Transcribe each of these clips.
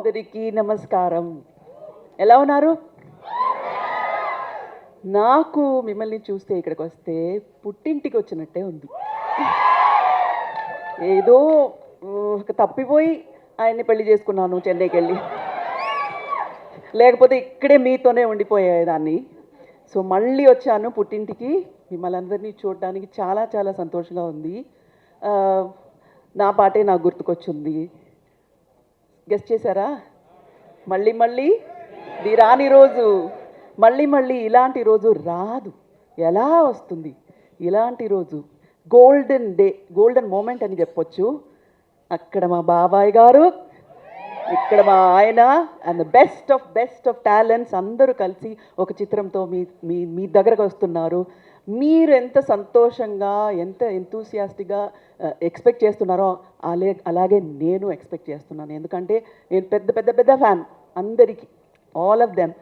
అందరికీ నమస్కారం. ఎలా ఉన్నారు? నాకు మిమ్మల్ని చూస్తే ఇక్కడికి వస్తే పుట్టింటికి వచ్చినట్టే ఉంది. ఏదో తప్పిపోయి ఆయన్ని పెళ్లి చేసుకున్నాను చెన్నైకి వెళ్ళి, లేకపోతే ఇక్కడే మీతోనే ఉండిపోయేదాన్ని. సో మళ్ళీ వచ్చాను పుట్టింటికి, మిమ్మల్ని అందరినీ చూడడానికి చాలా చాలా సంతోషంగా ఉంది. నా పాటే నాకు గుర్తుకొచ్చింది. గెస్ట్ చేశారా? మళ్ళీ మళ్ళీ ది రాని రోజు, మళ్ళీ మళ్ళీ ఇలాంటి రోజు రాదు. ఎలా వస్తుంది ఇలాంటి రోజు? గోల్డెన్ డే, గోల్డెన్ మూమెంట్ అని చెప్పొచ్చు. అక్కడ మా బాబాయ్ గారు, ఇక్కడ మా ఆయన, and the best of talents అందరూ కలిసి ఒక చిత్రంతో మీ దగ్గరకు వస్తున్నారు. మీరు ఎంత సంతోషంగా, ఎంత ఎంతూసియాస్టిక్గా ఎక్స్పెక్ట్ చేస్తున్నారో అలాగే నేను ఎక్స్పెక్ట్ చేస్తున్నాను. ఎందుకంటే నేను పెద్ద ఫ్యాన్ అందరికీ, all of them.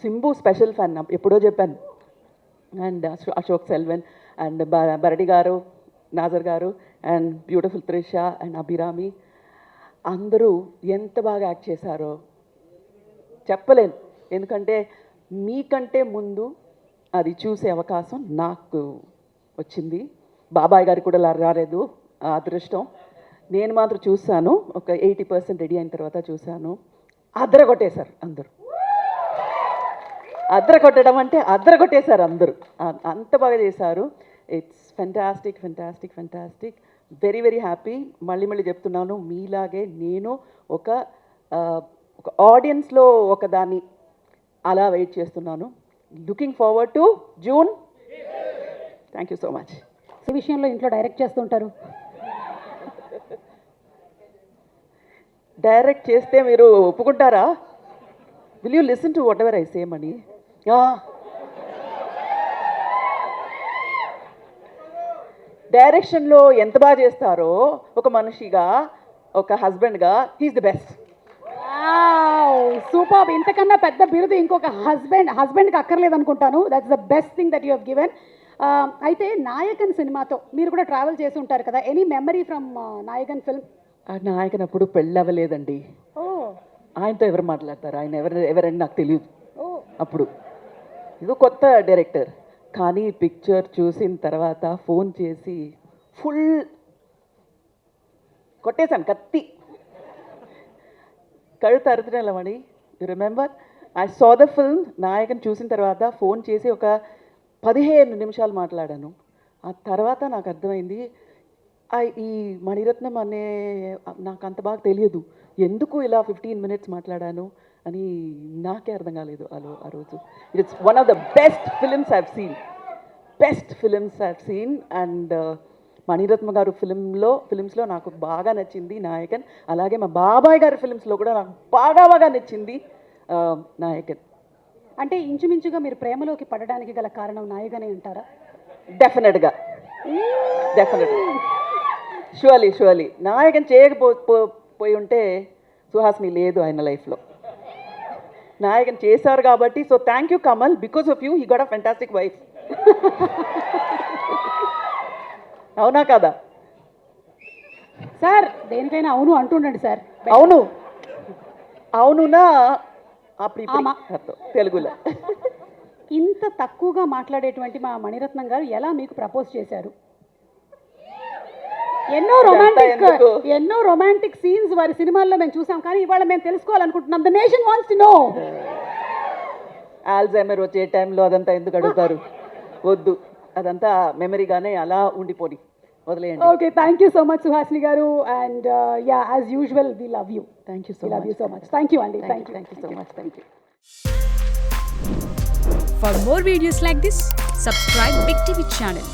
Simbu special fan, ఎప్పుడో చెప్పాను. అండ్ అశోక్ సెల్వన్ అండ్ భరణి గారు, నాజర్ గారు, and beautiful Trisha and Abhirami అందరూ ఎంత బాగా యాక్ట్ చేశారో చెప్పలేను. ఎందుకంటే మీకంటే ముందు అది చూసే అవకాశం నాకు వచ్చింది. బాబాయ్ గారికి కూడా రాలేదు ఆ అదృష్టం. నేను మాత్రం చూశాను, ఒక 80% రెడీ అయిన తర్వాత చూశాను. అదరగొట్టేశారు అందరూ. అదరగొట్టడం అంటే అదరగొట్టేశారు అందరూ, అంత బాగా చేశారు. It's fantastic. Very happy. మళ్ళీ చెప్తున్నాను, మీలాగే నేను ఒక ఆడియన్స్లో ఒకదాన్ని అలా వెయిట్ చేస్తున్నాను. Looking forward to June. Thank you so much. ఈ విషయంలో ఇంట్లో డైరెక్ట్ చేస్తుంటారు. డైరెక్ట్ చేస్తే మీరు ఒప్పుకుంటారా? Will you listen to what ever I say money? డైరెక్షన్లో ఎంత బాగా చేస్తారో ఒక మనిషిగా, ఒక హస్బెండ్గా, హీఈస్ ది బెస్ట్. సూపర్. ఇంతకన్నా పెద్ద బిరుదు ఇంకొక హస్బెండ్కి అక్కర్లేదు అనుకుంటాను. That's the best thing that you have given. అయితే నాయకన్ సినిమాతో మీరు కూడా ట్రావెల్ చేసి ఉంటారు కదా, any memory from Nayakan film? Nayakan అప్పుడు పెళ్ళి అవ్వలేదండి. ఆయనతో ఎవరు మాట్లాడతారు? ఆయన ఎవరని నాకు తెలియదు అప్పుడు. ఇది కొత్త డైరెక్టర్. కానీ పిక్చర్ చూసిన తర్వాత ఫోన్ చేసి ఫుల్ కొట్టేశాను, కత్తి కళ్ళు తరుతున్నమని. You remember? I saw the film. Nayakan చూసిన తర్వాత ఫోన్ చేసి ఒక 15 నిమిషాలు మాట్లాడాను. ఆ తర్వాత నాకు అర్థమైంది, ఈ మణిరత్నం అనే నాకు అంత బాగా తెలియదు, ఎందుకు ఇలా 15 మినిట్స్ మాట్లాడాను అని నాకే అర్థం కాలేదు ఆ రోజు. It's one of the best films I've seen. And Mani Ratnam గారు ఫిలిమ్స్లో నాకు బాగా నచ్చింది నాయకన్. అలాగే మా బాబాయ్ గారి ఫిలిమ్స్లో కూడా నాకు బాగా నచ్చింది నాయకన్. అంటే ఇంచుమించుగా మీరు ప్రేమలోకి పడడానికి గల కారణం నాయకనే అంటారా? డెఫినెట్గా. షూర్లీ నాయకన్ చేయకపోయి ఉంటే సుహాసిని లేదు ఆయన లైఫ్లో. నాయకన్ చేశారు కాబట్టి. So thank you Kamal, because of you he got a fantastic wife. అవునా కదా సార్? దేనికైనా అవును అంటుండండి సార్. అవునునా అప్పుడు తెలుగులో. ఇంత తక్కువగా మాట్లాడేటువంటి మా మణిరత్నం గారు ఎలా మీకు ప్రపోజ్ చేశారు? ఎన్నో రొమాంటిక్ సీన్స్ వారి సినిమాల్లో మేము చూసాం, కానీ ఇవాళ మేము తెలుసుకోవాలనుకుంటున్నాం. The nation wants to know. Alzheimer వచ్చే టైంలో అదంతా ఎందుకు అడుగుతారు? వద్దు, అదంతా మెమరీగానే అలా ఉండిపోని వదిలేయండి. Okay, thank you so much Suhasini garu. And ya, as usual we love you. Thank you so much. Thank you అండి. Thank you so much. Thank you. For more videos like this, subscribe Big TV channel.